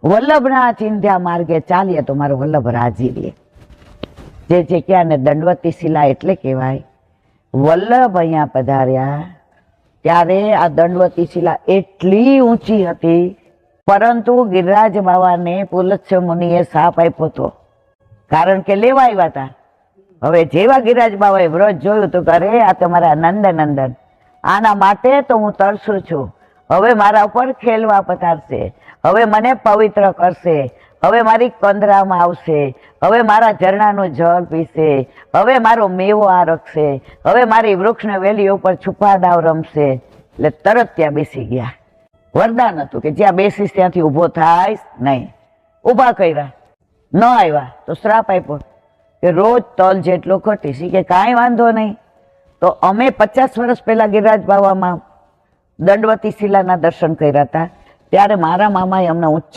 વલ્લભના ચિંધ્યા માર્ગે ચાલીએ તો મારો વલ્લભ રાજી રહે. જે જગ્યાને દંડવતી શિલા એટલે કહેવાય. વલ્લભ અહીંયા પધાર્યા ત્યારે આ દંડવતી શિલા એટલી ઊંચી હતી, પરંતુ ગિરિરાજ બાવાને પુલત્સ્ય મુનિએ શાપ આપ્યો હતો, કારણ કે લેવા આવ્યા હતા. હવે જેવા ગિરિરાજ બાવાએ વ્રત જોયું તો કરે આ તમારા નંદનંદન, આના માટે તો હું તરસું છું. હવે મારા ઉપર ખેલવા પધારશે, હવે મને પવિત્ર કરશે, હવે મારી કંદરામાં આવશે, હવે મારા ઝરણાનું જળ પીશે, હવે મારો મેવો આરખશે, હવે મારી વૃક્ષને વેલી ઉપર છુપા દાવ રમશે. એટલે તરત ત્યાં બેસી ગયા. વરદાન હતું કે જ્યાં બેસીશ ત્યાંથી ઊભો થાય નહીં. ઊભા કર્યા, ન આવ્યા તો શ્રાપ આપ્યો કે રોજ તલ જેટલો ઘટીશ. કે કાંઈ વાંધો નહીં. તો અમે 50 વર્ષ પહેલા ગિરિરાજ બાવામાં દંડવતી શિલાના દર્શન કર્યા હતા, ત્યારે મારા મામાએ અમને ઊંચા